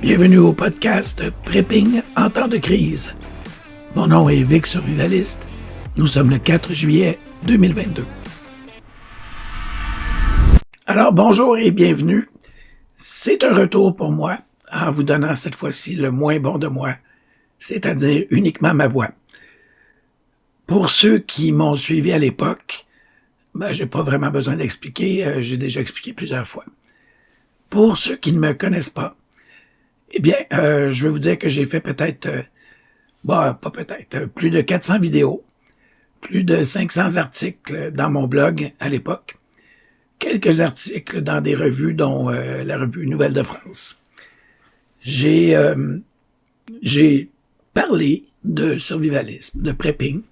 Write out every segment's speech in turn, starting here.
Bienvenue au podcast Prepping en temps de crise. Mon nom est Vic Survivaliste. Nous sommes le 4 juillet 2022. Alors bonjour et bienvenue. C'est un retour pour moi en vous donnant cette fois-ci le moins bon de moi, c'est-à-dire uniquement ma voix. Pour ceux qui m'ont suivi à l'époque, j'ai pas vraiment besoin d'expliquer, j'ai déjà expliqué plusieurs fois. Pour ceux qui ne me connaissent pas, je vais vous dire que j'ai fait plus de 400 vidéos, plus de 500 articles dans mon blog à l'époque, quelques articles dans des revues, dont la revue Nouvelles de France. J'ai parlé de survivalisme, de prepping,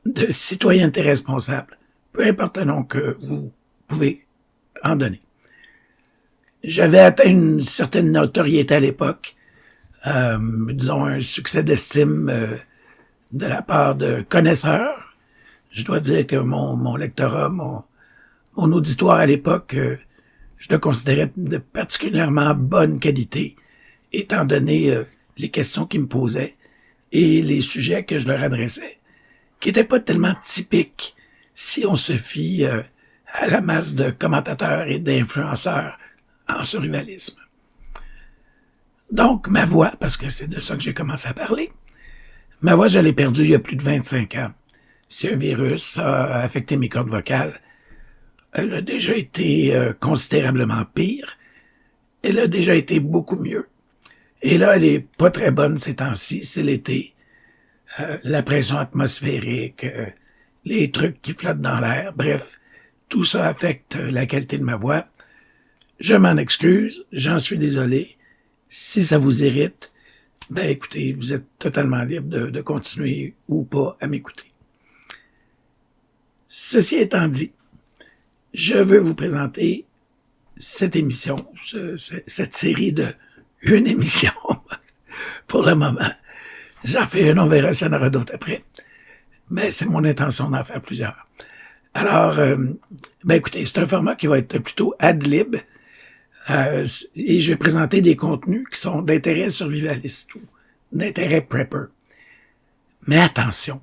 de citoyenneté responsable, peu importe le nom que vous pouvez en donner. J'avais atteint une certaine notoriété à l'époque, disons un succès d'estime de la part de connaisseurs. Je dois dire que mon lectorat, mon auditoire à l'époque, je le considérais de particulièrement bonne qualité, étant donné les questions qu'ils me posaient et les sujets que je leur adressais, qui n'étaient pas tellement typiques si on se fie à la masse de commentateurs et d'influenceurs en survivalisme. Donc, ma voix, parce que c'est de ça que j'ai commencé à parler, ma voix, je l'ai perdue il y a plus de 25 ans. Si un virus a affecté mes cordes vocales, elle a déjà été considérablement pire. Elle a déjà été beaucoup mieux. Et là, elle est pas très bonne ces temps-ci, c'est l'été. La pression atmosphérique, les trucs qui flottent dans l'air, bref, tout ça affecte la qualité de ma voix. Je m'en excuse, j'en suis désolé. Si ça vous irrite, écoutez, vous êtes totalement libre de continuer ou pas à m'écouter. Ceci étant dit, je veux vous présenter cette émission, cette série de une émission pour le moment. J'en fais une, on verra s'il y en aura d'autres après. Mais c'est mon intention d'en faire plusieurs. Alors, écoutez, c'est un format qui va être plutôt ad-lib. Et je vais présenter des contenus qui sont d'intérêt survivaliste ou d'intérêt prepper. Mais attention,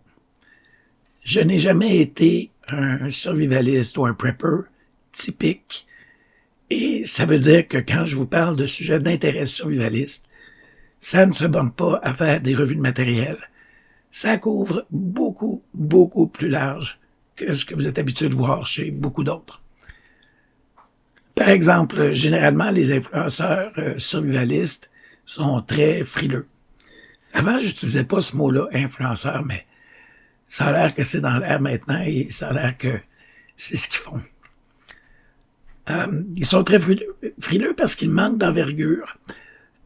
je n'ai jamais été un survivaliste ou un prepper typique. Et ça veut dire que quand je vous parle de sujets d'intérêt survivaliste, ça ne se borne pas à faire des revues de matériel. Ça couvre beaucoup, beaucoup plus large que ce que vous êtes habitué de voir chez beaucoup d'autres. Par exemple, généralement, les influenceurs survivalistes sont très frileux. Avant, j'utilisais pas ce mot-là, influenceur, mais ça a l'air que c'est dans l'air maintenant et ça a l'air que c'est ce qu'ils font. Ils sont très frileux parce qu'ils manquent d'envergure.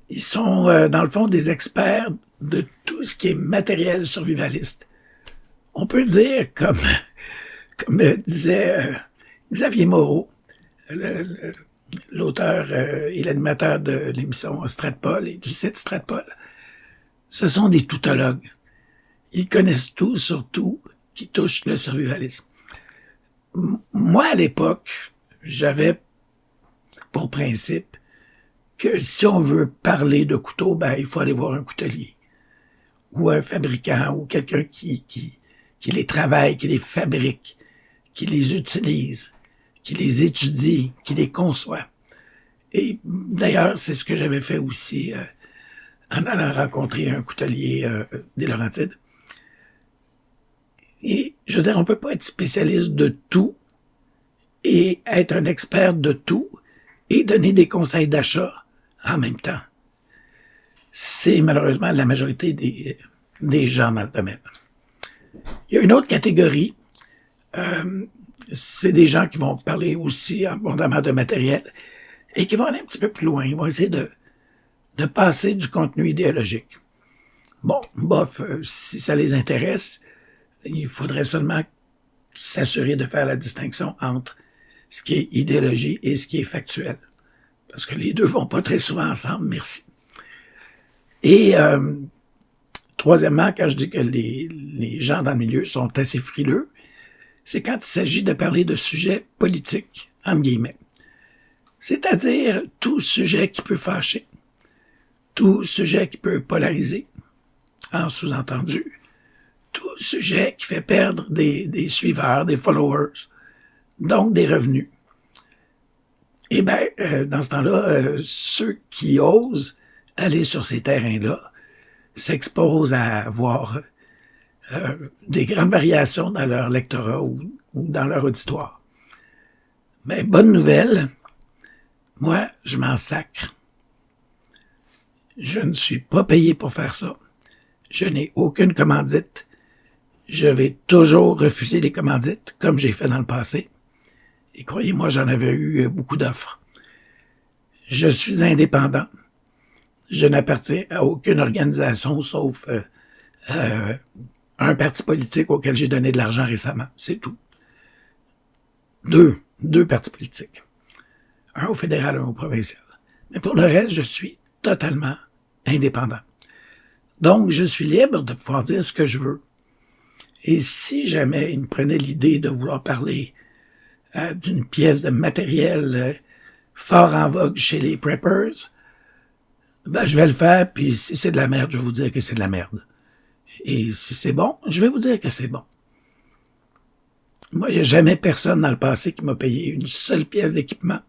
Ils sont, dans le fond, des experts de tout ce qui est matériel survivaliste. On peut dire, comme disait Xavier Moreau, l'auteur et l'animateur de l'émission Stratpol et du site Stratpol, ce sont des toutologues. Ils connaissent tout sur tout qui touche le survivalisme. Moi, à l'époque, j'avais pour principe que si on veut parler de couteaux, il faut aller voir un coutelier ou un fabricant ou quelqu'un qui les travaille, qui les fabrique, qui les utilise, qui les étudie, qui les conçoit. Et d'ailleurs, c'est ce que j'avais fait aussi en allant rencontrer un coutelier des Laurentides. Et je veux dire, on peut pas être spécialiste de tout et être un expert de tout et donner des conseils d'achat en même temps. C'est malheureusement la majorité des gens dans le domaine. Il y a une autre catégorie, c'est des gens qui vont parler aussi abondamment de matériel et qui vont aller un petit peu plus loin. Ils vont essayer de passer du contenu idéologique. Bon, si ça les intéresse, il faudrait seulement s'assurer de faire la distinction entre ce qui est idéologie et ce qui est factuel. Parce que les deux vont pas très souvent ensemble, merci. Et troisièmement, quand je dis que les gens dans le milieu sont assez frileux, c'est quand il s'agit de parler de sujets politiques, entre guillemets. C'est-à-dire tout sujet qui peut fâcher. tout sujet qui peut polariser, en sous-entendu, tout sujet qui fait perdre des suiveurs, des followers, donc des revenus. Eh bien, dans ce temps-là, ceux qui osent aller sur ces terrains-là s'exposent à avoir des grandes variations dans leur lectorat ou dans leur auditoire. Mais bonne nouvelle, moi, je m'en sacre. Je ne suis pas payé pour faire ça. Je n'ai aucune commandite. Je vais toujours refuser les commandites, comme j'ai fait dans le passé. Et croyez-moi, j'en avais eu beaucoup d'offres. Je suis indépendant. Je n'appartiens à aucune organisation, sauf un parti politique auquel j'ai donné de l'argent récemment. C'est tout. Deux partis politiques. Un au fédéral, un au provincial. Mais pour le reste, je suis totalement indépendant. Donc, je suis libre de pouvoir dire ce que je veux. Et si jamais il me prenait l'idée de vouloir parler d'une pièce de matériel fort en vogue chez les preppers, ben, je vais le faire, puis si c'est de la merde, je vais vous dire que c'est de la merde. Et si c'est bon, je vais vous dire que c'est bon. Moi, il n'y a jamais personne dans le passé qui m'a payé une seule pièce d'équipement.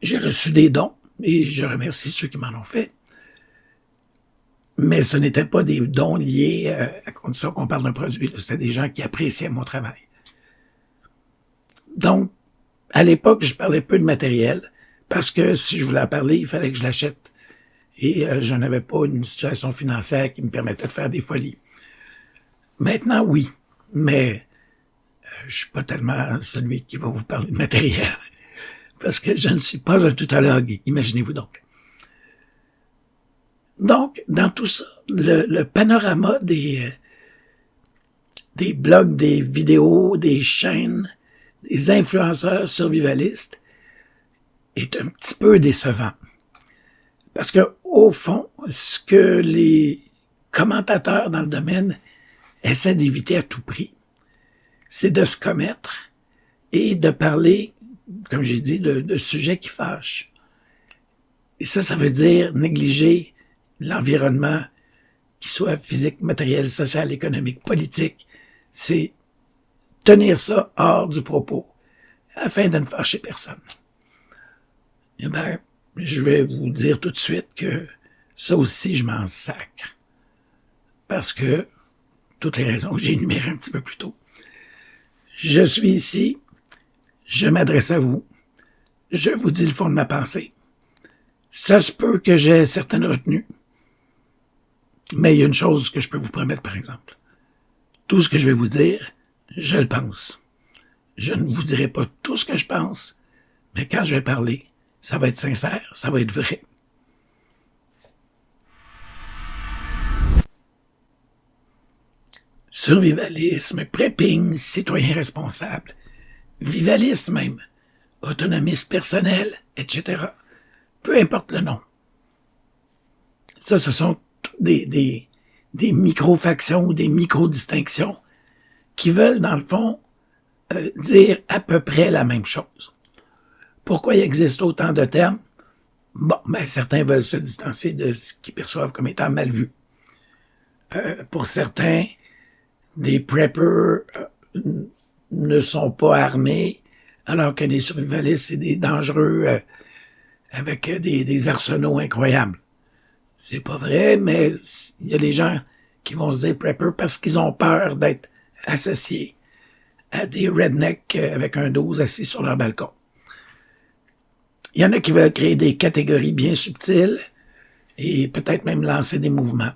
J'ai reçu des dons, et je remercie ceux qui m'en ont fait. Mais ce n'étaient pas des dons liés à condition qu'on parle d'un produit. C'était des gens qui appréciaient mon travail. Donc, à l'époque, je parlais peu de matériel, parce que si je voulais en parler, il fallait que je l'achète. Et je n'avais pas une situation financière qui me permettait de faire des folies. Maintenant, oui, mais je suis pas tellement celui qui va vous parler de matériel, parce que je ne suis pas un tutologue, imaginez-vous donc. Donc, dans tout ça, le panorama des blogs, des vidéos, des chaînes, des influenceurs survivalistes est un petit peu décevant. Parce que, au fond, ce que les commentateurs dans le domaine essaient d'éviter à tout prix, c'est de se commettre et de parler, comme j'ai dit, de sujets qui fâchent. Et ça veut dire négliger l'environnement, qu'il soit physique, matériel, social, économique, politique. C'est tenir ça hors du propos, afin de ne fâcher personne. Eh bien, je vais vous dire tout de suite que ça aussi, je m'en sacre. Parce que, toutes les raisons que j'ai énumérées un petit peu plus tôt. Je suis ici, je m'adresse à vous, je vous dis le fond de ma pensée. Ça se peut que j'ai certaines retenues, mais il y a une chose que je peux vous promettre, par exemple. Tout ce que je vais vous dire, je le pense. Je ne vous dirai pas tout ce que je pense, mais quand je vais parler, ça va être sincère, ça va être vrai. Survivalisme, prepping, citoyen responsable, vivaliste même, autonomiste personnel, etc. Peu importe le nom. Ça, ce sont des micro-factions ou des micro-distinctions qui veulent, dans le fond, dire à peu près la même chose. Pourquoi il existe autant de termes? Bon, ben, certains veulent se distancer de ce qu'ils perçoivent comme étant mal vu. Pour certains, des preppers ne sont pas armés, alors que les survivalistes, c'est des dangereux avec des arsenaux incroyables. C'est pas vrai, mais il y a des gens qui vont se dire prepper parce qu'ils ont peur d'être associés à des rednecks avec un 12 assis sur leur balcon. Il y en a qui veulent créer des catégories bien subtiles et peut-être même lancer des mouvements.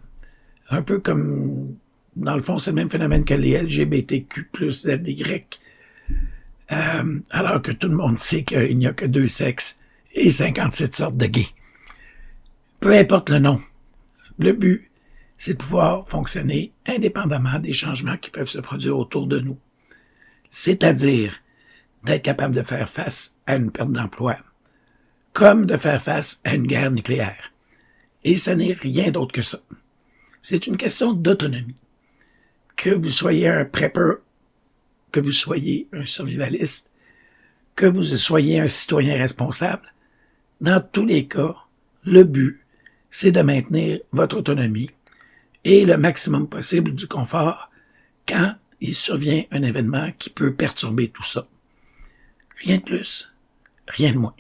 Un peu comme, dans le fond, c'est le même phénomène que les LGBTQ plus ZY. Alors que tout le monde sait qu'il n'y a que 2 sexes et 57 sortes de gays. Peu importe le nom, le but, c'est de pouvoir fonctionner indépendamment des changements qui peuvent se produire autour de nous. C'est-à-dire d'être capable de faire face à une perte d'emploi, comme de faire face à une guerre nucléaire. Et ce n'est rien d'autre que ça. C'est une question d'autonomie. Que vous soyez un prepper, que vous soyez un survivaliste, que vous soyez un citoyen responsable, dans tous les cas, le but, c'est de maintenir votre autonomie et le maximum possible du confort quand il survient un événement qui peut perturber tout ça. Rien de plus, rien de moins.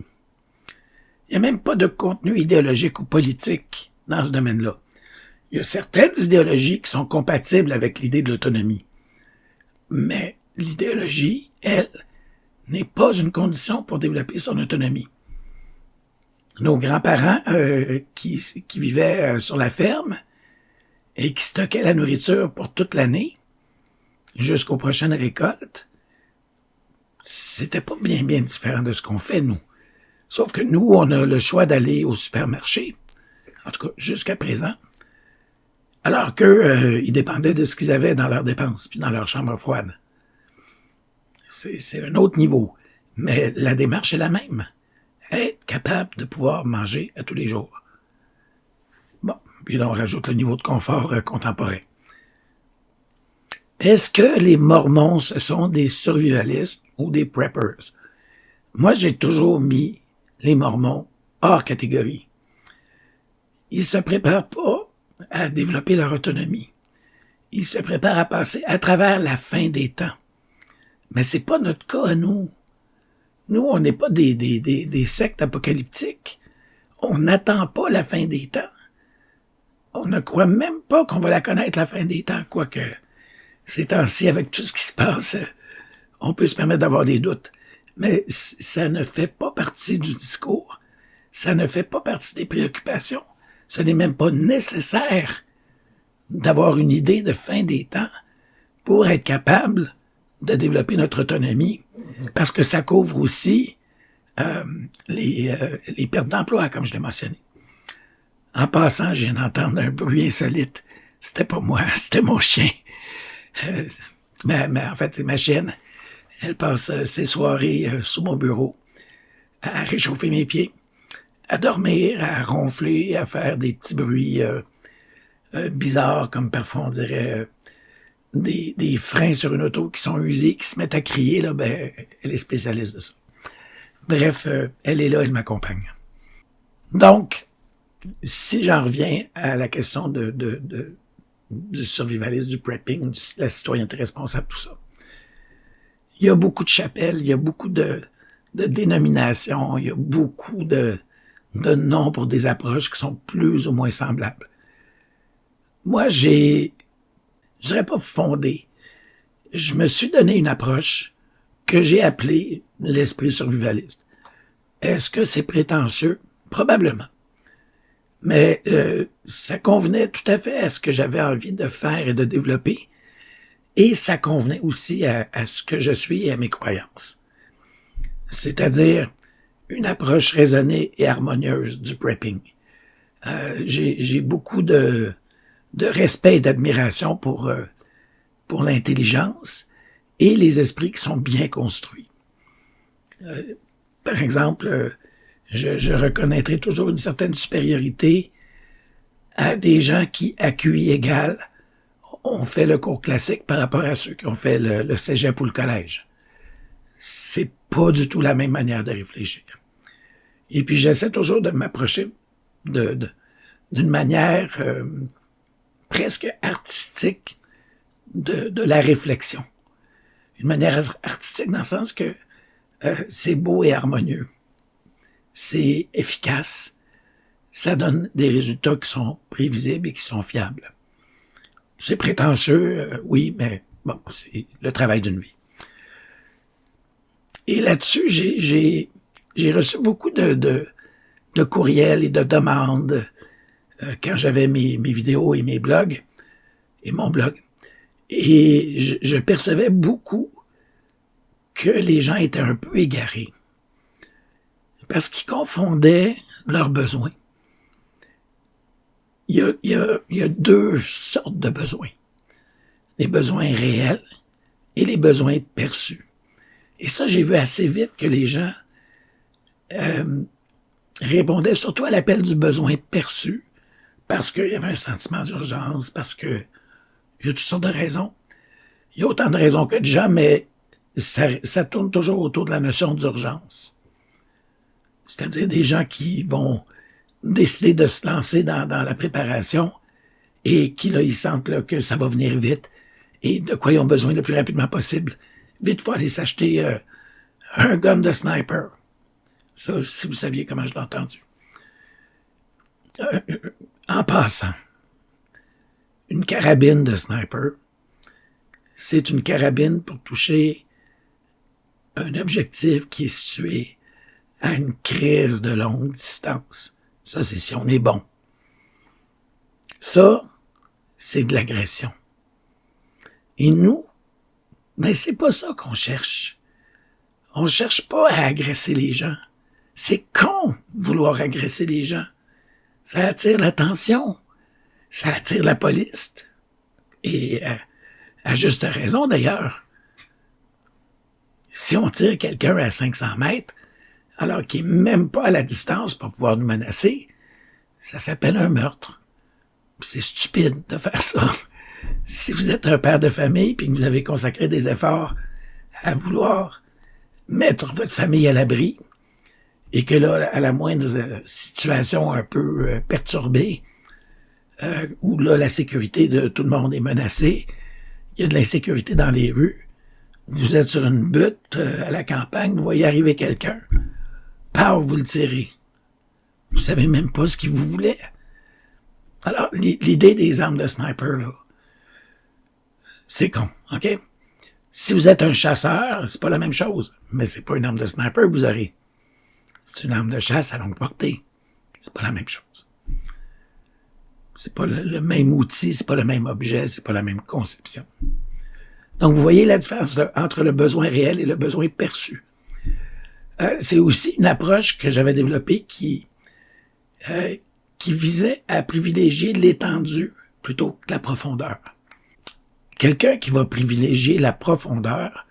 Il n'y a même pas de contenu idéologique ou politique dans ce domaine-là. Il y a certaines idéologies qui sont compatibles avec l'idée de l'autonomie. Mais l'idéologie, elle, n'est pas une condition pour développer son autonomie. Nos grands-parents qui vivaient sur la ferme et qui stockaient la nourriture pour toute l'année, jusqu'aux prochaines récoltes, c'était pas bien différent de ce qu'on fait, nous. Sauf que nous, on a le choix d'aller au supermarché, en tout cas jusqu'à présent, alors qu'eux, ils dépendaient de ce qu'ils avaient dans leurs dépenses, puis dans leur chambre froide. C'est un autre niveau, mais la démarche est la même. Être capable de pouvoir manger à tous les jours. Bon, puis là, on rajoute le niveau de confort contemporain. Est-ce que les Mormons, ce sont des survivalistes ou des preppers? Moi, j'ai toujours mis les Mormons hors catégorie. Ils se préparent pas à développer leur autonomie. Ils se préparent à passer à travers la fin des temps. Mais c'est pas notre cas à nous. Nous, on n'est pas des sectes apocalyptiques. On n'attend pas la fin des temps. On ne croit même pas qu'on va la connaître, la fin des temps, quoique ces temps-ci, avec tout ce qui se passe, on peut se permettre d'avoir des doutes. Mais ça ne fait pas partie du discours. Ça ne fait pas partie des préoccupations. Ce n'est même pas nécessaire d'avoir une idée de fin des temps pour être capable de développer notre autonomie, parce que ça couvre aussi les pertes d'emploi, comme je l'ai mentionné. En passant, je viens d'entendre un bruit insolite. C'était pas moi, c'était mon chien. Mais en fait, c'est ma chienne. Elle passe ses soirées sous mon bureau à réchauffer mes pieds, à dormir, à ronfler, à faire des petits bruits bizarres, comme parfois on dirait des freins sur une auto qui sont usés, qui se mettent à crier. Là, ben, elle est spécialiste de ça. Bref, elle est là, elle m'accompagne. Donc, si j'en reviens à la question du survivalisme, du prepping, de la citoyenneté responsable, tout ça. Il y a beaucoup de chapelles, il y a beaucoup de dénominations, il y a beaucoup de noms pour des approches qui sont plus ou moins semblables. Moi, je dirais pas fondé. Je me suis donné une approche que j'ai appelée l'esprit survivaliste. Est-ce que c'est prétentieux? Probablement. Mais ça convenait tout à fait à ce que j'avais envie de faire et de développer. Et ça convenait aussi à ce que je suis et à mes croyances. C'est-à-dire une approche raisonnée et harmonieuse du prepping. J'ai beaucoup de respect et d'admiration pour l'intelligence et les esprits qui sont bien construits. Par exemple, je reconnaîtrai toujours une certaine supériorité à des gens qui, à QI égal, ont fait le cours classique par rapport à ceux qui ont fait le cégep ou le collège. C'est pas du tout la même manière de réfléchir. Et puis j'essaie toujours de m'approcher d'une manière presque artistique de la réflexion. Une manière artistique dans le sens que c'est beau et harmonieux. C'est efficace. Ça donne des résultats qui sont prévisibles et qui sont fiables. C'est prétentieux, oui, mais bon, c'est le travail d'une vie. Et là-dessus, j'ai reçu beaucoup de courriels et de demandes quand j'avais mes vidéos et mes blogs, et mon blog. Et je percevais beaucoup que les gens étaient un peu égarés. Parce qu'ils confondaient leurs besoins. Il y a deux sortes de besoins. Les besoins réels et les besoins perçus. Et ça, j'ai vu assez vite que les gens répondaient surtout à l'appel du besoin perçu parce qu'il y avait un sentiment d'urgence, parce que il y a toutes sortes de raisons. Il y a autant de raisons que de gens, mais ça tourne toujours autour de la notion d'urgence. C'est-à-dire des gens qui vont décidé de se lancer dans la préparation et qu'ils ils sentent là, que ça va venir vite et de quoi ils ont besoin le plus rapidement possible. Vite, il faut aller s'acheter un gun de sniper. Ça, si vous saviez comment je l'ai entendu. En passant, une carabine de sniper, c'est une carabine pour toucher un objectif qui est situé à une crise de longue distance. Ça, c'est si on est bon. Ça, c'est de l'agression. Et nous, mais c'est pas ça qu'on cherche. On cherche pas à agresser les gens. C'est con vouloir agresser les gens. Ça attire l'attention. Ça attire la police. Et à juste raison, d'ailleurs. Si on tire quelqu'un à 500 mètres, alors qu'il n'est même pas à la distance pour pouvoir nous menacer, ça s'appelle un meurtre. C'est stupide de faire ça. Si vous êtes un père de famille et que vous avez consacré des efforts à vouloir mettre votre famille à l'abri et que là, à la moindre situation un peu perturbée, où là, la sécurité de tout le monde est menacée, il y a de l'insécurité dans les rues, vous êtes sur une butte à la campagne, vous voyez arriver quelqu'un, paf, vous le tirez. Vous savez même pas ce qu'il vous voulait. Alors, l'idée des armes de sniper, là, c'est con, OK? Si vous êtes un chasseur, c'est pas la même chose, mais c'est pas une arme de sniper que vous aurez. C'est une arme de chasse à longue portée. C'est pas la même chose. C'est pas le même outil, c'est pas le même objet, c'est pas la même conception. Donc, vous voyez la différence là, entre le besoin réel et le besoin perçu. C'est aussi une approche que j'avais développée qui visait à privilégier l'étendue plutôt que la profondeur. Quelqu'un qui va privilégier la profondeur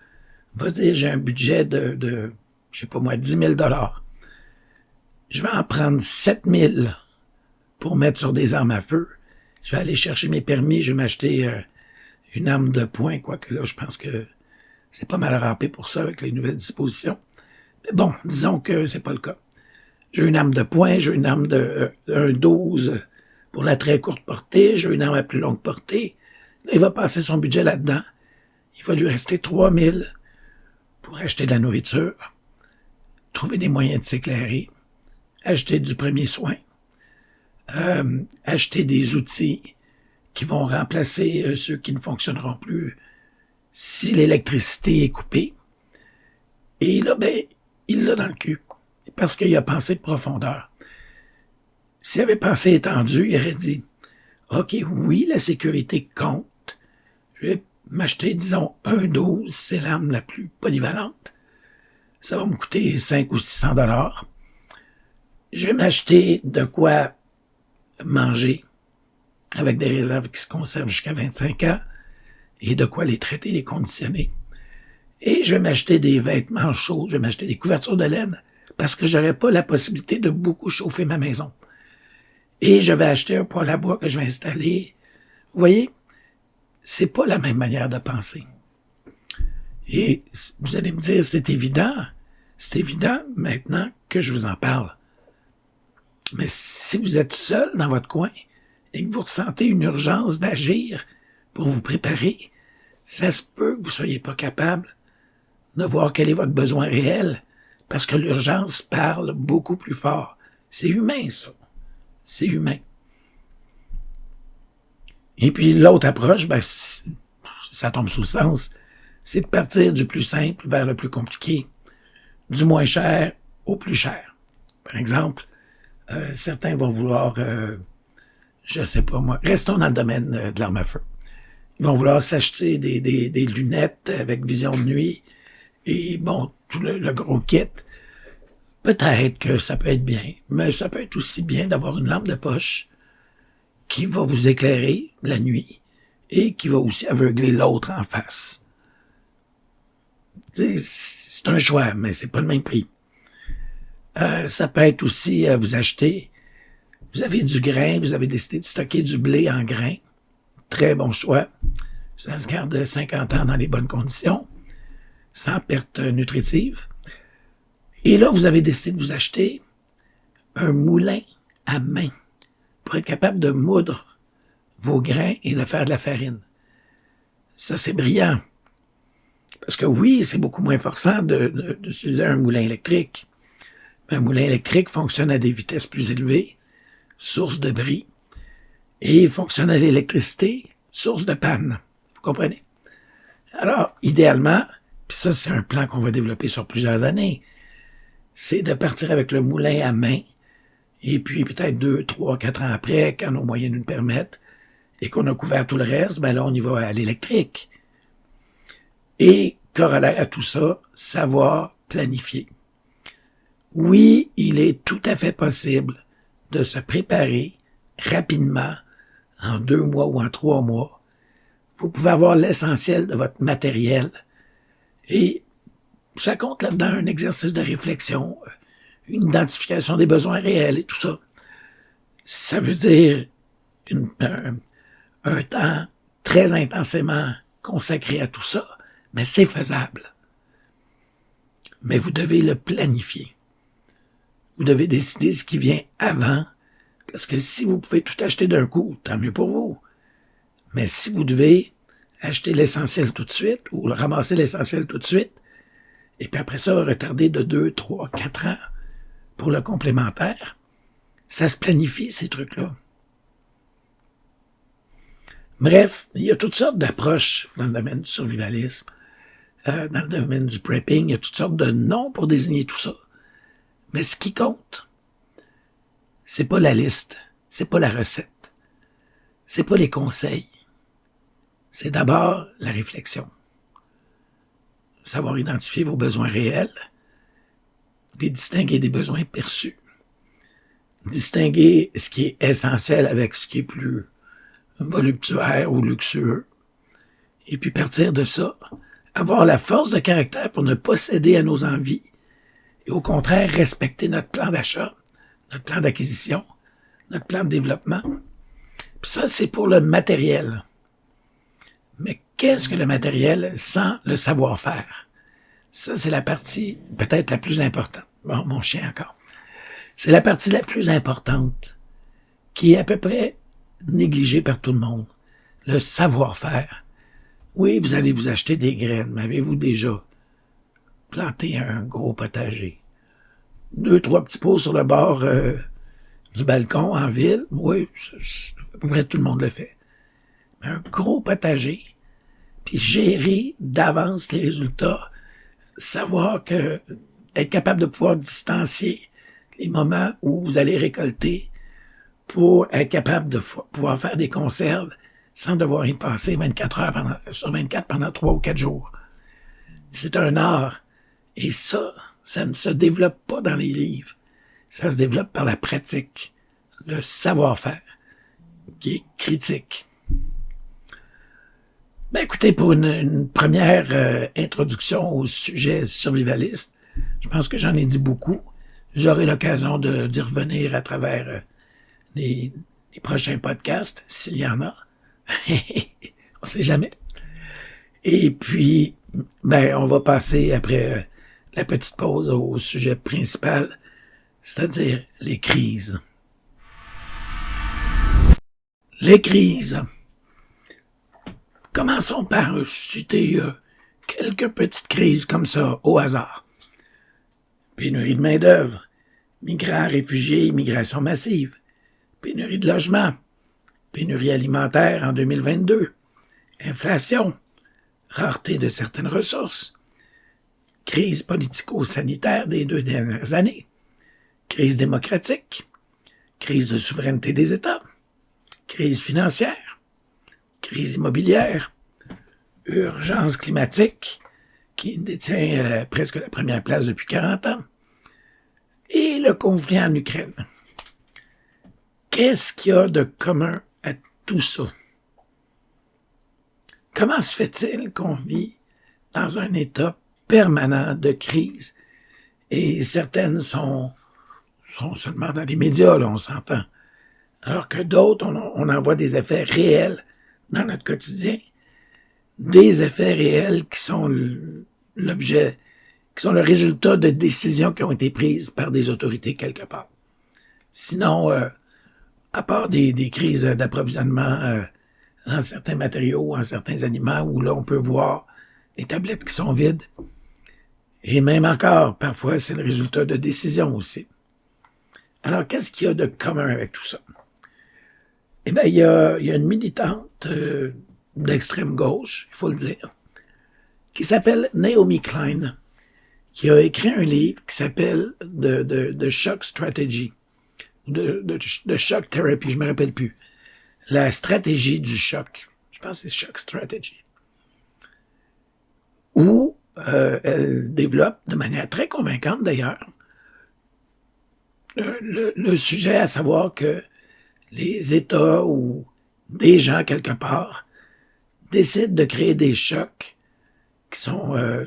va dire, j'ai un budget de je sais pas moi, 10 000 $. Je vais en prendre 7 000 pour mettre sur des armes à feu. Je vais aller chercher mes permis, je vais m'acheter une arme de poing, quoique là, je pense que c'est pas mal râpé pour ça avec les nouvelles dispositions. Mais bon, disons que c'est pas le cas. J'ai une arme de poing, j'ai une arme de 1,12 pour la très courte portée, j'ai une arme à plus longue portée. Là, il va passer son budget là-dedans. Il va lui rester 3 000 pour acheter de la nourriture, trouver des moyens de s'éclairer, acheter du premier soin, acheter des outils qui vont remplacer ceux qui ne fonctionneront plus si l'électricité est coupée. Et là, ben, il l'a dans le cul. Parce qu'il a pensé de profondeur. S'il avait pensé étendu, il aurait dit, OK, oui, la sécurité compte. Je vais m'acheter, disons, 1,12, c'est l'arme la plus polyvalente. Ça va me coûter 500 ou 600 $. Je vais m'acheter de quoi manger avec des réserves qui se conservent jusqu'à 25 ans et de quoi les traiter, les conditionner. Et je vais m'acheter des vêtements chauds, je vais m'acheter des couvertures de laine parce que j'aurais pas la possibilité de beaucoup chauffer ma maison. Et je vais acheter un poêle à bois que je vais installer. Vous voyez, c'est pas la même manière de penser. Et vous allez me dire, c'est évident maintenant que je vous en parle. Mais si vous êtes seul dans votre coin et que vous ressentez une urgence d'agir pour vous préparer, ça se peut que vous soyez pas capable de voir quel est votre besoin réel, parce que l'urgence parle beaucoup plus fort. C'est humain, ça. C'est humain. Et puis l'autre approche, ben, ça tombe sous le sens, c'est de partir du plus simple vers le plus compliqué, du moins cher au plus cher. Par exemple, certains vont vouloir, je sais pas moi, restons dans le domaine de l'arme à feu. Ils vont vouloir s'acheter des lunettes avec vision de nuit et bon, tout le gros kit. Peut-être que ça peut être bien, mais ça peut être aussi bien d'avoir une lampe de poche qui va vous éclairer la nuit et qui va aussi aveugler l'autre en face. C'est un choix, mais c'est pas le même prix. Ça peut être aussi vous acheter, vous avez du grain, vous avez décidé de stocker du blé en grain. Très bon choix. Ça se garde 50 ans dans les bonnes conditions, sans perte nutritive. Et là, vous avez décidé de vous acheter un moulin à main pour être capable de moudre vos grains et de faire de la farine. Ça, c'est brillant. Parce que oui, c'est beaucoup moins forçant d'utiliser un moulin électrique. Un moulin électrique fonctionne à des vitesses plus élevées, source de bris, et fonctionne à l'électricité, source de panne. Vous comprenez? Alors, idéalement, puis ça, c'est un plan qu'on va développer sur plusieurs années, c'est de partir avec le moulin à main, et puis peut-être 2, 3, 4 ans après, quand nos moyens nous le permettent, et qu'on a couvert tout le reste, ben là, on y va à l'électrique. Et, corollaire à tout ça, savoir planifier. Oui, il est tout à fait possible de se préparer rapidement, en 2 mois ou en 3 mois. Vous pouvez avoir l'essentiel de votre matériel et ça compte là-dedans un exercice de réflexion, une identification des besoins réels et tout ça. Ça veut dire un temps très intensément consacré à tout ça, mais c'est faisable. Mais vous devez le planifier. Vous devez décider ce qui vient avant, parce que si vous pouvez tout acheter d'un coup, tant mieux pour vous. Mais si vous devez acheter l'essentiel tout de suite, ou ramasser l'essentiel tout de suite, et puis après ça, retarder de 2, 3, 4 ans pour le complémentaire, ça se planifie, ces trucs-là. Bref, il y a toutes sortes d'approches dans le domaine du survivalisme, dans le domaine du prepping, il y a toutes sortes de noms pour désigner tout ça. Mais ce qui compte, c'est pas la liste, c'est pas la recette, c'est pas les conseils. C'est d'abord la réflexion. Savoir identifier vos besoins réels, les distinguer des besoins perçus, distinguer ce qui est essentiel avec ce qui est plus voluptuaire ou luxueux, et puis partir de ça, avoir la force de caractère pour ne pas céder à nos envies, et au contraire respecter notre plan d'achat, notre plan d'acquisition, notre plan de développement. Puis ça, c'est pour le matériel. Mais qu'est-ce que le matériel sans le savoir-faire? Ça, c'est la partie peut-être la plus importante. Bon, mon chien encore. C'est la partie la plus importante qui est à peu près négligée par tout le monde. Le savoir-faire. Oui, vous allez vous acheter des graines, mais avez-vous déjà planté un gros potager? 2, 3 petits pots sur le bord du balcon en ville? Oui, à peu près tout le monde le fait. Mais un gros potager, puis gérer d'avance les résultats, savoir que être capable de pouvoir distancier les moments où vous allez récolter pour être capable de pouvoir faire des conserves sans devoir y passer 24 heures sur 24 pendant 3 ou 4 jours. C'est un art. Et ça ne se développe pas dans les livres. Ça se développe par la pratique, le savoir-faire, qui est critique. Ben écoutez, pour une première introduction au sujet survivaliste, je pense que j'en ai dit beaucoup. J'aurai l'occasion d'y revenir à travers les prochains podcasts, s'il y en a. On sait jamais. Et puis, ben, on va passer après la petite pause au sujet principal, c'est-à-dire les crises. Les crises. Commençons par citer quelques petites crises comme ça, au hasard. Pénurie de main-d'œuvre, migrants, réfugiés, immigration massive, pénurie de logement, pénurie alimentaire en 2022, inflation, rareté de certaines ressources, crise politico-sanitaire des 2 dernières années, crise démocratique, crise de souveraineté des États, crise financière, crise immobilière, urgence climatique, qui détient presque la première place depuis 40 ans, et le conflit en Ukraine. Qu'est-ce qu'il y a de commun à tout ça? Comment se fait-il qu'on vit dans un état permanent de crise? Et certaines sont seulement dans les médias, là, on s'entend. Alors que d'autres, on en voit des effets réels dans notre quotidien. Des effets réels qui sont qui sont le résultat de décisions qui ont été prises par des autorités quelque part. Sinon, à part des crises d'approvisionnement en certains matériaux, en certains aliments, où là, on peut voir les tablettes qui sont vides. Et même encore, parfois, c'est le résultat de décisions aussi. Alors, qu'est-ce qu'il y a de commun avec tout ça? Eh bien, il y a une militante d'extrême gauche, il faut le dire, qui s'appelle Naomi Klein, qui a écrit un livre qui s'appelle The Shock Strategy, de Shock Therapy, je me rappelle plus. La stratégie du choc. Je pense que c'est Shock Strategy. Où elle développe, de manière très convaincante d'ailleurs, le sujet à savoir que les États ou des gens quelque part décident de créer des chocs qui sont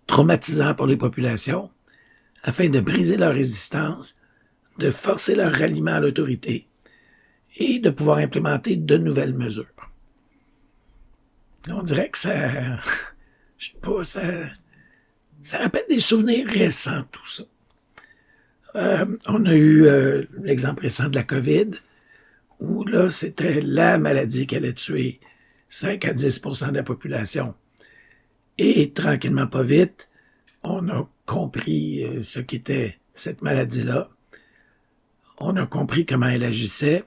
traumatisants pour les populations afin de briser leur résistance, de forcer leur ralliement à l'autorité et de pouvoir implémenter de nouvelles mesures. On dirait que ça, je sais pas, ça rappelle des souvenirs récents, tout ça. On a eu l'exemple récent de la COVID, où là, c'était la maladie qui allait tuer 5 à 10 de la population. Et tranquillement, pas vite, on a compris ce qu'était cette maladie-là. On a compris comment elle agissait.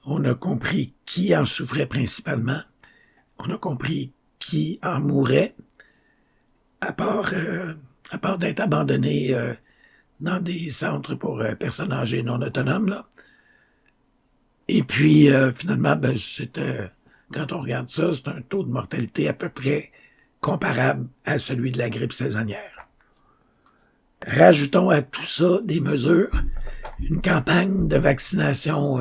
On a compris qui en souffrait principalement. On a compris qui en mourait, à part d'être abandonné dans des centres pour personnes âgées non autonomes, là. Et puis, finalement, ben, quand on regarde ça, c'est un taux de mortalité à peu près comparable à celui de la grippe saisonnière. Rajoutons à tout ça des mesures, une campagne de vaccination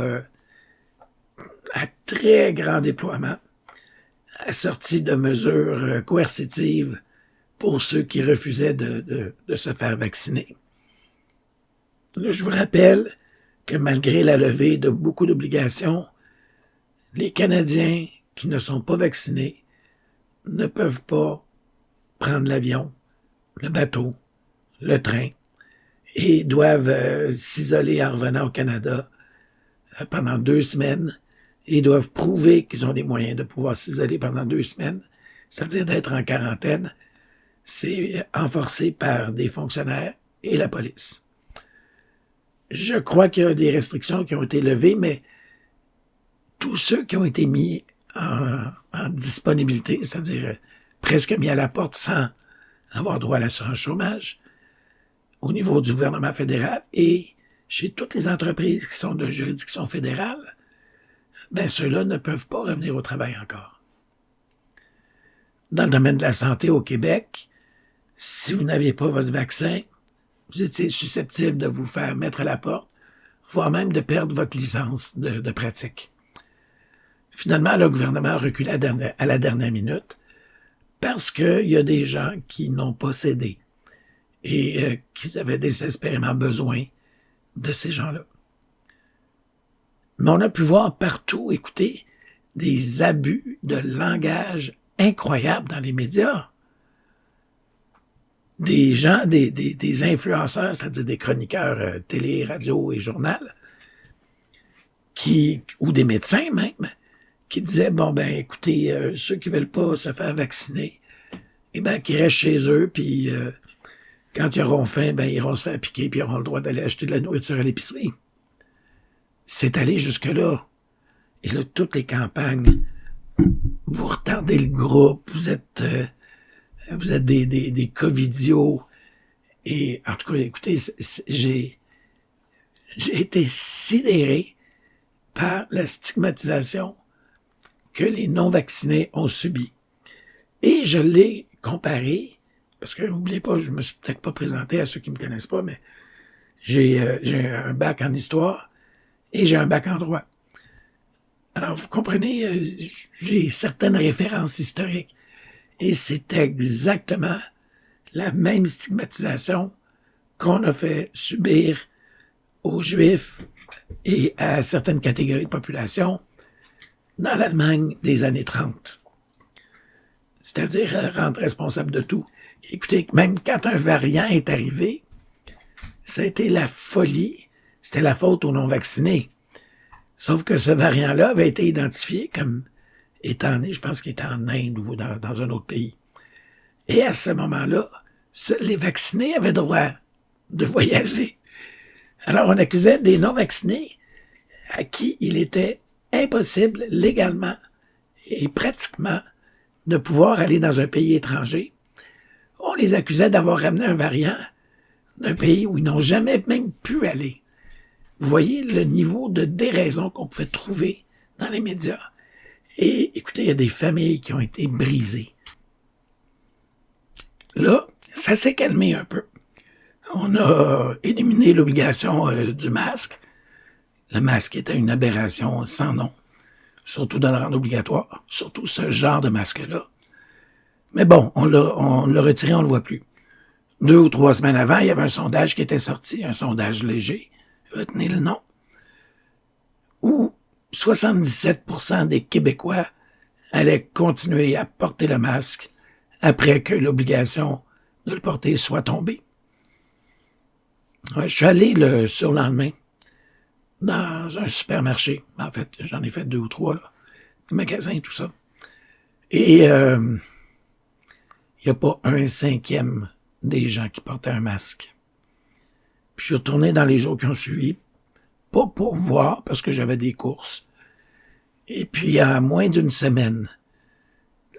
à très grand déploiement, assortie de mesures coercitives pour ceux qui refusaient de se faire vacciner. Là, je vous rappelle que malgré la levée de beaucoup d'obligations, les Canadiens qui ne sont pas vaccinés ne peuvent pas prendre l'avion, le bateau, le train, et doivent s'isoler en revenant au Canada pendant 2 semaines, et doivent prouver qu'ils ont les moyens de pouvoir s'isoler pendant 2 semaines, c'est-à-dire d'être en quarantaine. C'est enforcé par des fonctionnaires et la police. Je crois qu'il y a des restrictions qui ont été levées, mais tous ceux qui ont été mis en disponibilité, c'est-à-dire presque mis à la porte sans avoir droit à l'assurance chômage, au niveau du gouvernement fédéral et chez toutes les entreprises qui sont de juridiction fédérale, ben ceux-là ne peuvent pas revenir au travail encore. Dans le domaine de la santé au Québec, si vous n'aviez pas votre vaccin, vous étiez susceptible de vous faire mettre à la porte, voire même de perdre votre licence de pratique. Finalement, le gouvernement a reculé à la dernière minute parce qu'il y a des gens qui n'ont pas cédé et qui avaient désespérément besoin de ces gens-là. Mais on a pu voir partout, écoutez, des abus de langage incroyables dans les médias. Des gens, des influenceurs, c'est-à-dire des chroniqueurs télé, radio et journal, ou des médecins même, qui disaient, bon, ben, écoutez, ceux qui veulent pas se faire vacciner, eh ben, qu'ils restent chez eux, puis quand ils auront faim, ben, ils iront se faire piquer, puis ils auront le droit d'aller acheter de la nourriture à l'épicerie. C'est allé jusque-là. Et là, toutes les campagnes, vous retardez le groupe, vous êtes des covidios. Et en tout cas, écoutez, j'ai été sidéré par la stigmatisation que les non-vaccinés ont subie. Et je l'ai comparé, parce que n'oubliez pas, je me suis peut-être pas présenté à ceux qui me connaissent pas, mais j'ai un bac en histoire et j'ai un bac en droit. Alors, vous comprenez, j'ai certaines références historiques. Et c'est exactement la même stigmatisation qu'on a fait subir aux Juifs et à certaines catégories de population dans l'Allemagne des années 30. C'est-à-dire rendre responsable de tout. Écoutez, même quand un variant est arrivé, ça a été la folie. c'était la faute aux non-vaccinés. Sauf que ce variant-là avait été identifié comme étant né, je pense qu'il était en Inde ou dans un autre pays. Et à ce moment-là, les vaccinés avaient droit de voyager. Alors, on accusait des non-vaccinés à qui il était impossible légalement et pratiquement de pouvoir aller dans un pays étranger. On les accusait d'avoir ramené un variant d'un pays où ils n'ont jamais même pu aller. Vous voyez le niveau de déraison qu'on pouvait trouver dans les médias. Et écoutez, il y a des familles qui ont été brisées. Là, ça s'est calmé un peu. On a éliminé l'obligation du masque. Le masque était une aberration sans nom, surtout dans le rang obligatoire, surtout ce genre de masque-là. Mais bon, on l'a retiré, on ne le voit plus. 2 ou 3 semaines avant, il y avait un sondage qui était sorti, un sondage léger, retenez le nom, où 77% des Québécois allaient continuer à porter le masque après que l'obligation de le porter soit tombée. Ouais, je suis allé le surlendemain dans un supermarché. En fait, j'en ai fait 2 ou 3, là. Magasin et tout ça. Et il n'y a pas 1/5 des gens qui portaient un masque. Puis je suis retourné dans les jours qui ont suivi, pas pour voir, parce que j'avais des courses. Et puis, à moins d'une semaine,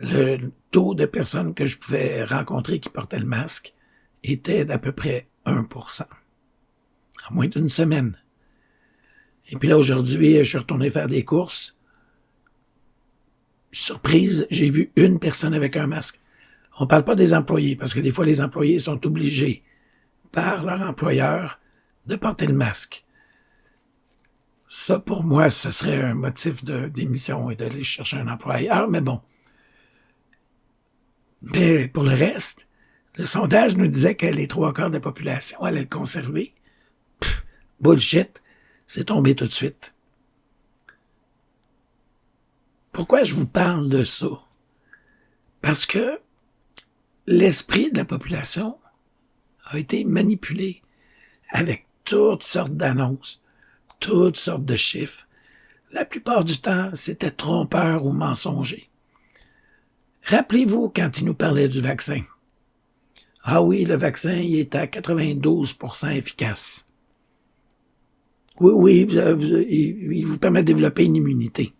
le taux de personnes que je pouvais rencontrer qui portaient le masque était d'à peu près 1%. En moins d'une semaine. Et puis là, aujourd'hui, je suis retourné faire des courses. Surprise, j'ai vu une personne avec un masque. On parle pas des employés, parce que des fois, les employés sont obligés par leur employeur de porter le masque. Ça, pour moi, ce serait un motif de démission et d'aller chercher un employeur, mais bon. Mais pour le reste, le sondage nous disait que les 3/4 de la population allaient le conserver. Pff, bullshit, c'est tombé tout de suite. Pourquoi je vous parle de ça? Parce que l'esprit de la population a été manipulé avec toutes sortes d'annonces, toutes sortes de chiffres. La plupart du temps, c'était trompeur ou mensonger. Rappelez-vous quand ils nous parlaient du vaccin. Ah oui, le vaccin, il est à 92% efficace. Oui, il vous permet de développer une immunité.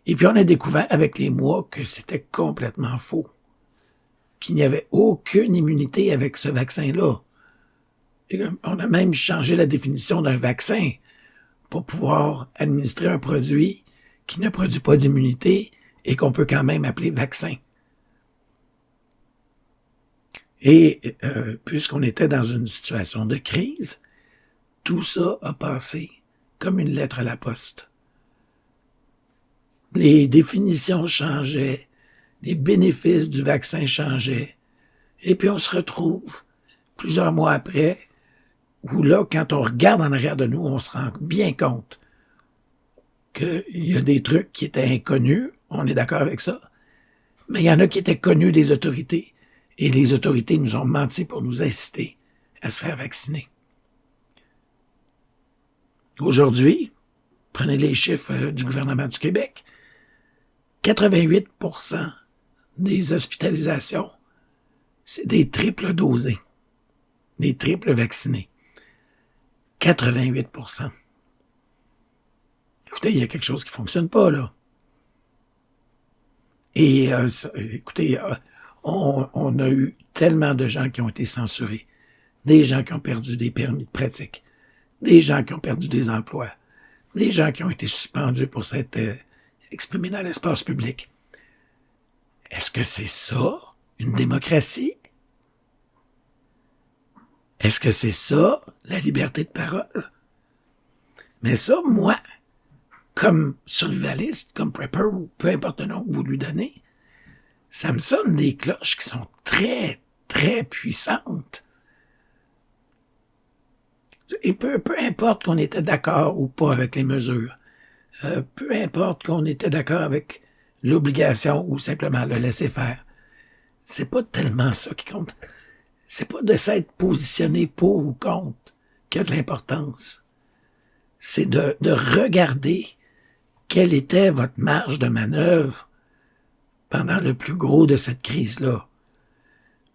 Et puis on a découvert avec les mois que c'était complètement faux. Qu'il n'y avait aucune immunité avec ce vaccin-là. Et on a même changé la définition d'un vaccin pour pouvoir administrer un produit qui ne produit pas d'immunité et qu'on peut quand même appeler vaccin. Et puisqu'on était dans une situation de crise, tout ça a passé comme une lettre à la poste. Les définitions changeaient, les bénéfices du vaccin changeaient, et puis on se retrouve plusieurs mois après, où là, quand on regarde en arrière de nous, on se rend bien compte qu'il y a des trucs qui étaient inconnus, on est d'accord avec ça, mais il y en a qui étaient connus des autorités, et les autorités nous ont menti pour nous inciter à se faire vacciner. Aujourd'hui, prenez les chiffres du gouvernement du Québec, 88% des hospitalisations, c'est des triples dosés, des triples vaccinés. 88%. Écoutez, il y a quelque chose qui fonctionne pas, là. Et, écoutez, on a eu tellement de gens qui ont été censurés, des gens qui ont perdu des permis de pratique, des gens qui ont perdu des emplois, des gens qui ont été suspendus pour s'être exprimés dans l'espace public. Est-ce que c'est ça, une démocratie? Est-ce que c'est ça, la liberté de parole? Mais ça, moi, comme survivaliste, comme prepper, ou peu importe le nom que vous lui donnez, ça me sonne des cloches qui sont très, très puissantes. Et peu importe qu'on était d'accord ou pas avec les mesures, peu importe qu'on était d'accord avec l'obligation ou simplement le laisser faire, c'est pas tellement ça qui compte. C'est pas de s'être positionné pour ou contre. qui a de l'importance, c'est de regarder quelle était votre marge de manœuvre pendant le plus gros de cette crise-là.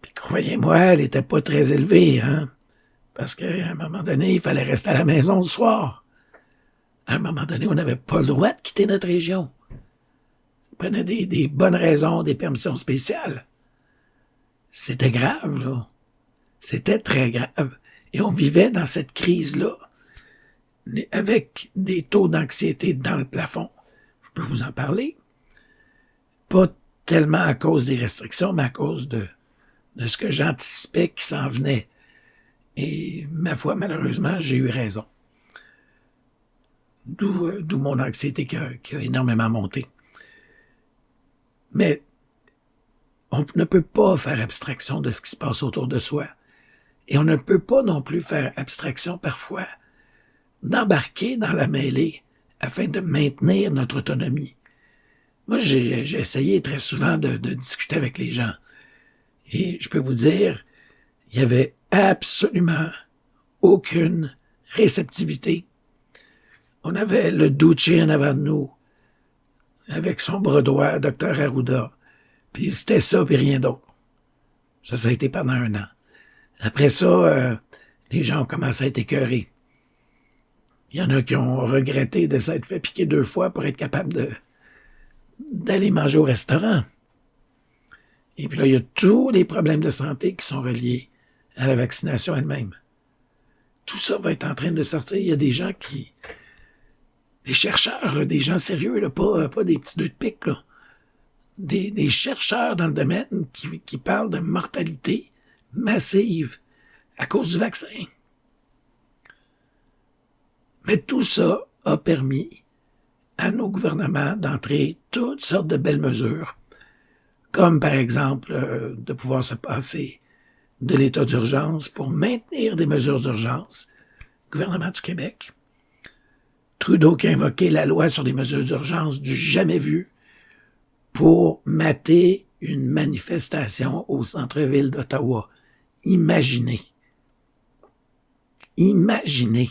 Puis croyez-moi, elle n'était pas très élevée, hein? Parce qu'à un moment donné, il fallait rester à la maison le soir. À un moment donné, on n'avait pas le droit de quitter notre région. Ça prenait des bonnes raisons, des permissions spéciales. C'était grave, là. C'était très grave. Et on vivait dans cette crise-là avec des taux d'anxiété dans le plafond. Je peux vous en parler. Pas tellement à cause des restrictions, mais à cause de ce que j'anticipais qui s'en venait. Et ma foi, malheureusement, j'ai eu raison. D'où mon anxiété qui a énormément monté. Mais on ne peut pas faire abstraction de ce qui se passe autour de soi. Et on ne peut pas non plus faire abstraction parfois d'embarquer dans la mêlée afin de maintenir notre autonomie. Moi, j'ai essayé très souvent de discuter avec les gens. Et je peux vous dire, il y avait absolument aucune réceptivité. On avait le Duce en avant de nous, avec son bras droit, Dr Arruda. Puis c'était ça, puis rien d'autre. Ça a été pendant 1 an. Après ça, les gens ont commencé à être écœurés. Il y en a qui ont regretté de s'être fait piquer 2 fois pour être capable d'aller manger au restaurant. Et puis là, il y a tous les problèmes de santé qui sont reliés à la vaccination elle-même. Tout ça va être en train de sortir. Il y a des gens des chercheurs, là, des gens sérieux, là, pas des petits deux de pique, là. Des chercheurs dans le domaine qui parlent de mortalité massive à cause du vaccin. Mais tout ça a permis à nos gouvernements d'entrer toutes sortes de belles mesures, comme par exemple de pouvoir se passer de l'état d'urgence pour maintenir des mesures d'urgence. Gouvernement du Québec. Trudeau qui a invoqué la loi sur les mesures d'urgence du jamais vu pour mater une manifestation au centre-ville d'Ottawa. Imaginez. Imaginez.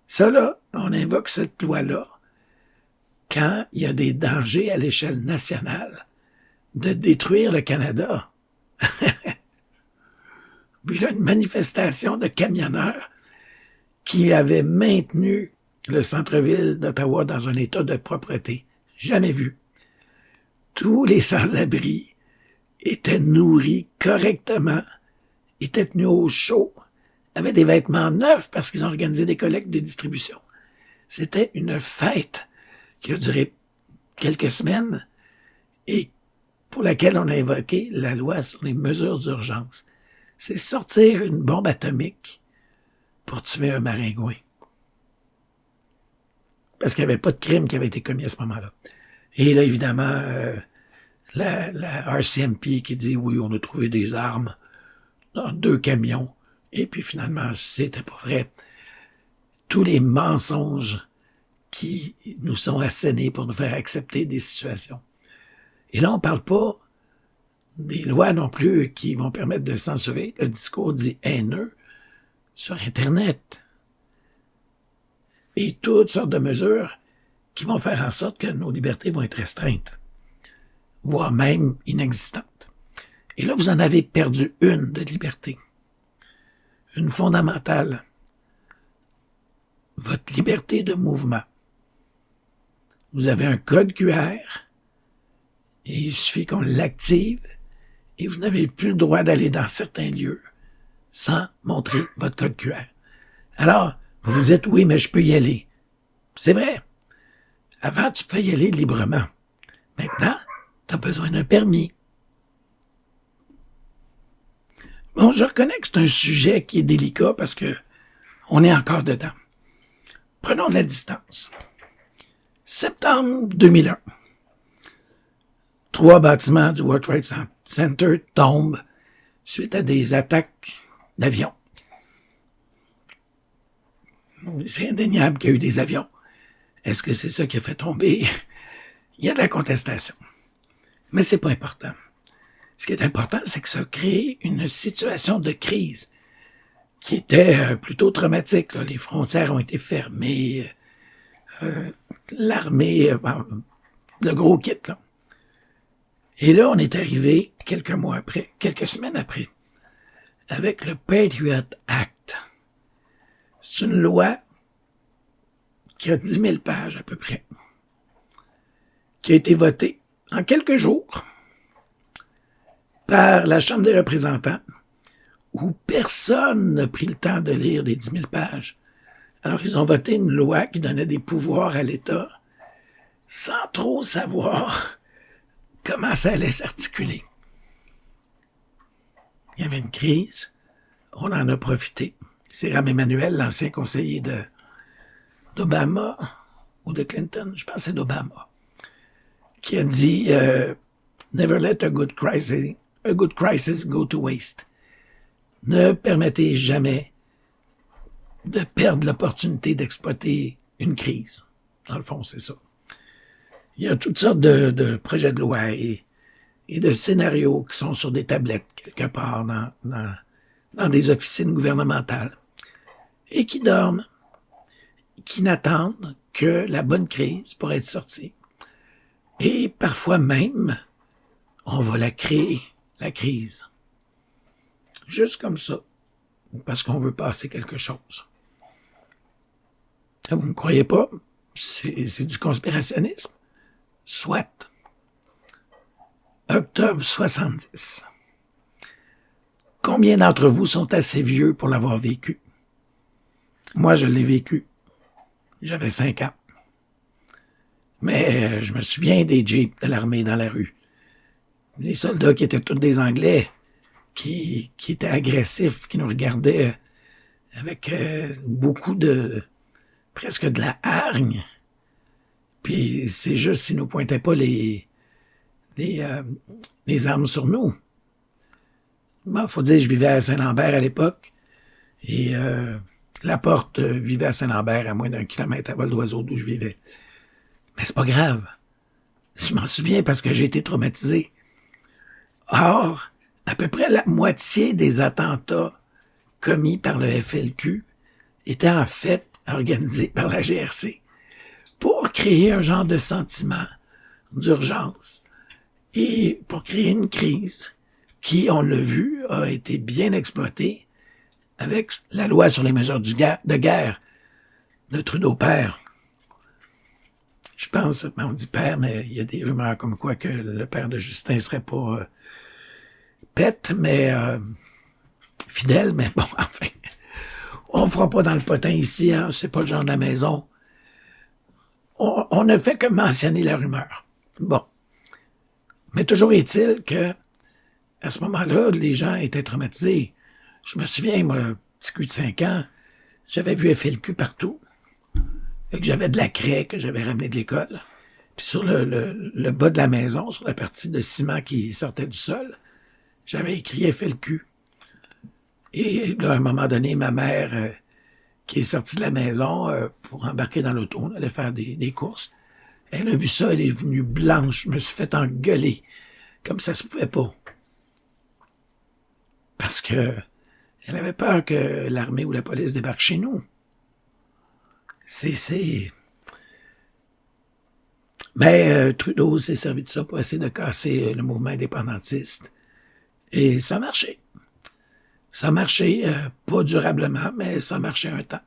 Ça, là, on invoque cette loi-là quand il y a des dangers à l'échelle nationale de détruire le Canada. Puis là, une manifestation de camionneurs qui avaient maintenu le centre-ville d'Ottawa dans un état de propreté. Jamais vu. Tous les sans-abri étaient nourris correctement, étaient tenus au chaud, avaient des vêtements neufs parce qu'ils ont organisé des collectes de distribution. C'était une fête qui a duré quelques semaines et pour laquelle on a évoqué la loi sur les mesures d'urgence. C'est sortir une bombe atomique pour tuer un maringouin. Parce qu'il n'y avait pas de crime qui avait été commis à ce moment-là. Et là, évidemment, la RCMP qui dit, oui, on a trouvé des armes dans 2 camions. Et puis finalement, c'était pas vrai. Tous les mensonges qui nous sont assénés pour nous faire accepter des situations. Et là, on parle pas des lois non plus qui vont permettre de censurer le discours dit haineux sur Internet. Et toutes sortes de mesures qui vont faire en sorte que nos libertés vont être restreintes, voire même inexistantes. Et là, vous en avez perdu une de liberté. Une fondamentale. Votre liberté de mouvement. Vous avez un code QR et il suffit qu'on l'active et vous n'avez plus le droit d'aller dans certains lieux sans montrer votre code QR. Alors, vous vous dites, oui, mais je peux y aller. C'est vrai. Avant, tu pouvais y aller librement. Maintenant, tu as besoin d'un permis. Bon, je reconnais que c'est un sujet qui est délicat parce que on est encore dedans. Prenons de la distance. Septembre 2001. 3 bâtiments du World Trade Center tombent suite à des attaques d'avions. C'est indéniable qu'il y a eu des avions. Est-ce que c'est ça qui a fait tomber? Il y a de la contestation. Mais c'est pas important. Ce qui est important, c'est que ça a créé une situation de crise qui était plutôt traumatique, là. Les frontières ont été fermées, l'armée, le gros kit, là. Et là, on est arrivé quelques semaines après, avec le Patriot Act. C'est une loi qui a 10 000 pages à peu près, qui a été votée en quelques jours par la Chambre des représentants, où personne n'a pris le temps de lire les 10 000 pages. Alors, ils ont voté une loi qui donnait des pouvoirs à l'État sans trop savoir comment ça allait s'articuler. Il y avait une crise, on en a profité. C'est Rahm Emanuel, l'ancien conseiller d'Obama ou de Clinton, je pense que c'est d'Obama, qui a dit Never let a good crisis go to waste. Ne permettez jamais de perdre l'opportunité d'exploiter une crise. Dans le fond, c'est ça. Il y a toutes sortes de projets de loi et de scénarios qui sont sur des tablettes quelque part dans des officines gouvernementales et qui dorment, qui n'attendent que la bonne crise pour être sortie. Et parfois même, on va la créer, la crise. Juste comme ça, parce qu'on veut passer quelque chose. Vous ne me croyez pas? C'est du conspirationnisme. Soit. Octobre 70. Combien d'entre vous sont assez vieux pour l'avoir vécu? Moi, je l'ai vécu. J'avais 5 ans. Mais je me souviens des jeeps de l'armée dans la rue. Les soldats qui étaient tous des Anglais, qui étaient agressifs, qui nous regardaient avec beaucoup presque de la hargne. Puis c'est juste s'ils nous pointaient pas les armes sur nous. Bon, faut dire, je vivais à Saint-Lambert à l'époque. Et Laporte vivait à Saint-Lambert, à moins d'1 kilomètre à vol d'oiseau d'où je vivais. Mais c'est pas grave. Je m'en souviens parce que j'ai été traumatisé. Or, à peu près la moitié des attentats commis par le FLQ étaient en fait organisés par la GRC pour créer un genre de sentiment d'urgence et pour créer une crise qui, on l'a vu, a été bien exploitée avec la loi sur les mesures de guerre de Trudeau père. Je pense, on dit père, mais il y a des rumeurs comme quoi que le père de Justin serait pas pète, mais fidèle, mais bon, enfin, on fera pas dans le potin ici, hein, c'est pas le genre de la maison. On ne fait que mentionner la rumeur. Bon. Mais toujours est-il que, à ce moment-là, les gens étaient traumatisés. Je me souviens, moi, petit cul de 5 ans, j'avais vu FLQ partout. Fait que j'avais de la craie que j'avais ramené de l'école. Puis sur le bas de la maison, sur la partie de ciment qui sortait du sol, j'avais écrit FLQ. Et là, à un moment donné, ma mère, qui est sortie de la maison pour embarquer dans l'auto, on allait faire des courses, elle a vu ça, elle est venue blanche. Je me suis fait engueuler, comme ça se pouvait pas. Parce que elle avait peur que l'armée ou la police débarque chez nous. Mais Trudeau s'est servi de ça pour essayer de casser le mouvement indépendantiste. Et ça a marché. Ça a marché, pas durablement, mais ça a marché un temps.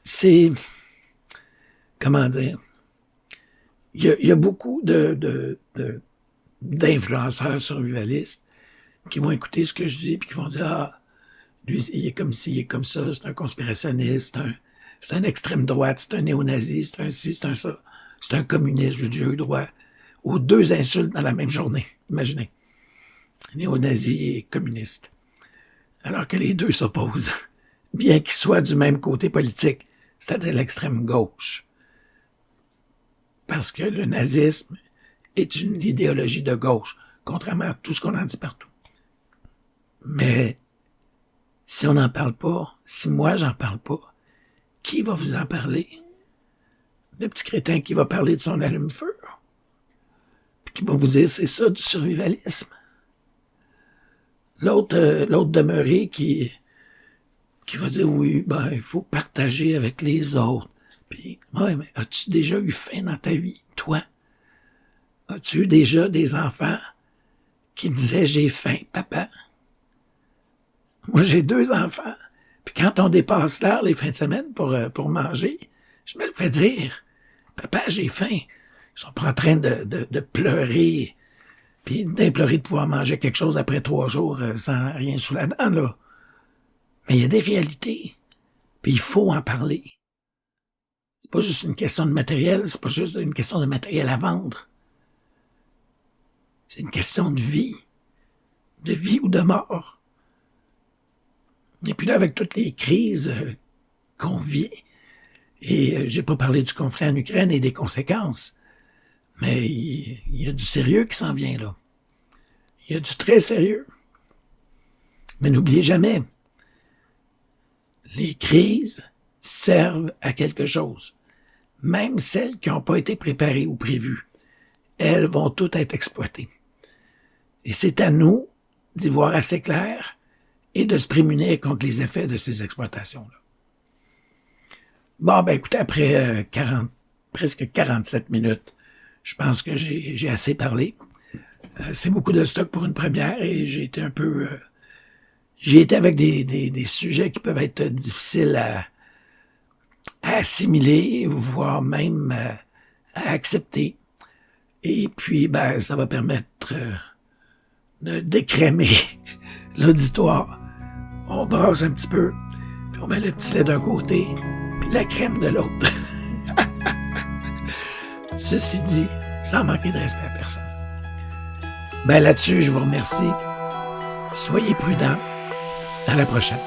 C'est... Comment dire? Il y a beaucoup d'influenceurs survivalistes qui vont écouter ce que je dis puis qui vont dire « Ah, lui, il est comme ci, il est comme ça, c'est un conspirationniste, c'est un extrême droite, c'est un néo-nazi, c'est un ci, c'est un ça, c'est un communiste, j'ai eu droit aux 2 insultes dans la même journée. Imaginez. Néo-nazi et communiste. Alors que les deux s'opposent, bien qu'ils soient du même côté politique, c'est-à-dire l'extrême gauche. Parce que le nazisme est une idéologie de gauche, contrairement à tout ce qu'on en dit partout. Mais si on n'en parle pas, si moi j'en parle pas, qui va vous en parler? Le petit crétin qui va parler de son allume-feu, puis qui va vous dire c'est ça du survivalisme. l'autre demeuré qui va dire oui, ben, il faut partager avec les autres. Puis, ouais, mais as-tu déjà eu faim dans ta vie, toi? As-tu eu déjà des enfants qui disaient j'ai faim, papa? Moi, j'ai 2 enfants. Puis quand on dépasse l'heure les fins de semaine pour manger, je me le fais dire. Papa, j'ai faim. Ils sont pas en train de pleurer, puis d'implorer de pouvoir manger quelque chose après 3 jours sans rien sous la dent, là. Mais il y a des réalités. Puis il faut en parler. C'est pas juste une question de matériel, c'est pas juste une question de matériel à vendre. C'est une question de vie ou de mort. Et puis là, avec toutes les crises qu'on vit, et j'ai pas parlé du conflit en Ukraine et des conséquences, mais il y a du sérieux qui s'en vient là. Il y a du très sérieux. Mais n'oubliez jamais, les crises servent à quelque chose. Même celles qui n'ont pas été préparées ou prévues, elles vont toutes être exploitées. Et c'est à nous d'y voir assez clair et de se prémunir contre les effets de ces exploitations-là. Bon, ben écoutez, après presque 47 minutes, je pense que j'ai assez parlé. C'est beaucoup de stock pour une première et j'ai été un peu... j'ai été avec des sujets qui peuvent être difficiles à assimiler, voire même à accepter. Et puis, ben, ça va permettre de décrémer l'auditoire. On brasse un petit peu, puis on met le petit lait d'un côté, puis la crème de l'autre. Ceci dit, sans manquer de respect à personne. Ben là-dessus, je vous remercie. Soyez prudents. À la prochaine.